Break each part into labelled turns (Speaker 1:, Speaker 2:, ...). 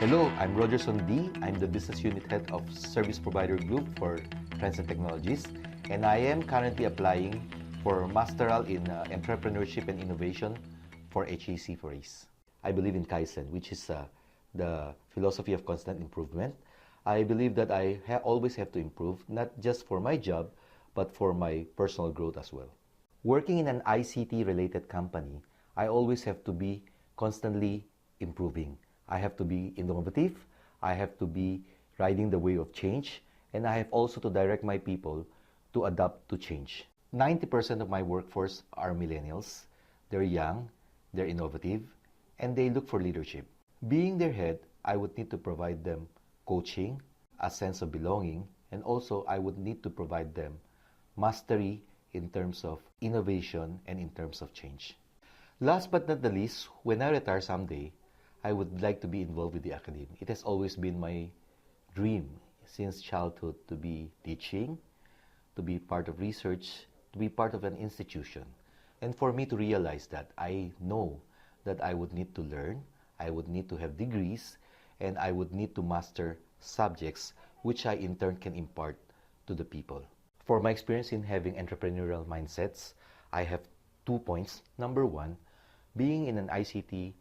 Speaker 1: Hello, I'm Rogerson D. I'm the Business Unit Head of Service Provider Group for Trends and Technologies, and I am currently applying for Masteral in Entrepreneurship and Innovation for HEC for ACE. I believe in Kaizen, which is the philosophy of constant improvement. I believe that I always have to improve, not just for my job, but for my personal growth as well. Working in an ICT-related company, I always have to be constantly improving. I have to be innovative, I have to be riding the wave of change, and I have also to direct my people to adapt to change. 90% of my workforce are millennials. They're young, they're innovative, and they look for leadership. Being their head, I would need to provide them coaching, a sense of belonging, and also I would need to provide them mastery in terms of innovation and in terms of change. Last but not the least, when I retire someday, I would like to be involved with the academy. It has always been my dream since childhood to be teaching, to be part of research, to be part of an institution. And for me to realize that, I know that I would need to learn, I would need to have degrees, and I would need to master subjects which I in turn can impart to the people. For my experience in having entrepreneurial mindsets, I have 2 points. Number one, being in an ICT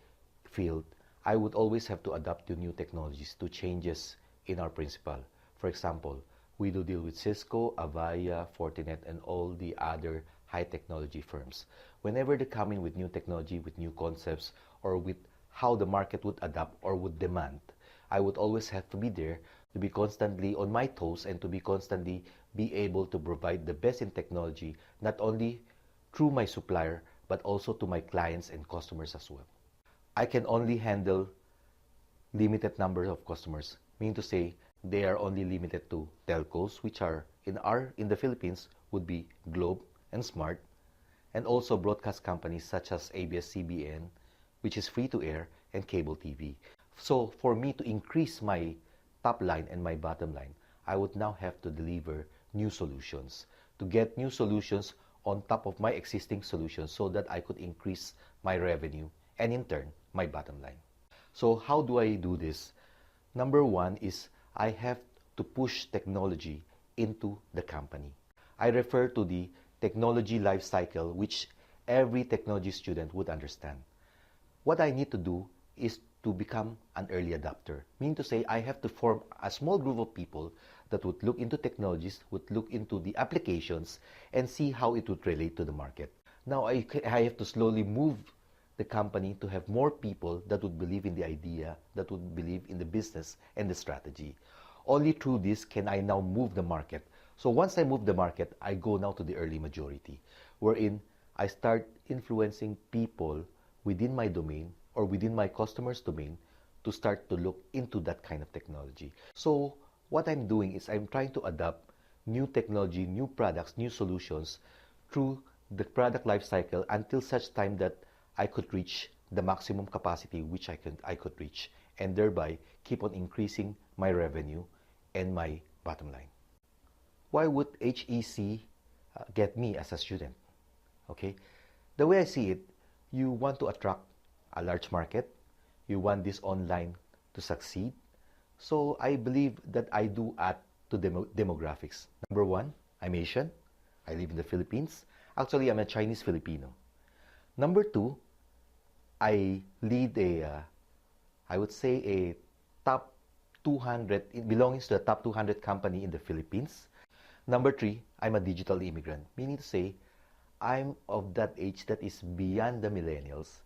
Speaker 1: field, I would always have to adapt to new technologies, to changes in our principal. For example, we do deal with Cisco, Avaya, Fortinet, and all the other high technology firms. Whenever they come in with new technology, with new concepts, or with how the market would adapt or would demand, I would always have to be there to be constantly on my toes and to be constantly be able to provide the best in technology, not only through my supplier, but also to my clients and customers as well. I can only handle limited number of customers, meaning to say they are only limited to telcos, which are in the Philippines would be Globe and Smart, and also broadcast companies such as ABS-CBN, which is free to air, and cable TV. So for me to increase my top line and my bottom line, I would now have to deliver new solutions, to get new solutions on top of my existing solutions so that I could increase my revenue and in turn, my bottom line. So how do I do this? Number one is I have to push technology into the company. I refer to the technology life cycle, which every technology student would understand. What I need to do is to become an early adopter, meaning to say I have to form a small group of people that would look into technologies, would look into the applications, and see how it would relate to the market. Now I have to slowly move the company to have more people that would believe in the idea, that would believe in the business and the strategy. Only through this can I now move the market. So once I move the market, I go now to the early majority, wherein I start influencing people within my domain or within my customer's domain to start to look into that kind of technology. So what I'm doing is I'm trying to adapt new technology, new products, new solutions through the product life cycle until such time that I could reach the maximum capacity which I could reach, and thereby keep on increasing my revenue and my bottom line. Why would HEC get me as a student? Okay, the way I see it, you want to attract a large market, you want this online to succeed. So I believe that I do add to demographics. Number one, I'm Asian. I live in the Philippines. Actually, I'm a Chinese Filipino. Number two, I lead I would say a top 200, it belongs to the top 200 company in the Philippines. Number three, I'm a digital immigrant, meaning to say I'm of that age that is beyond the millennials.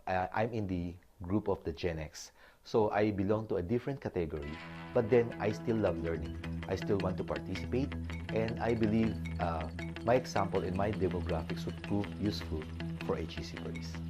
Speaker 1: I'm in the group of the Gen X. So I belong to a different category, but then I still love learning. I still want to participate, and I believe my example and my demographics would prove useful for HEC for ACE.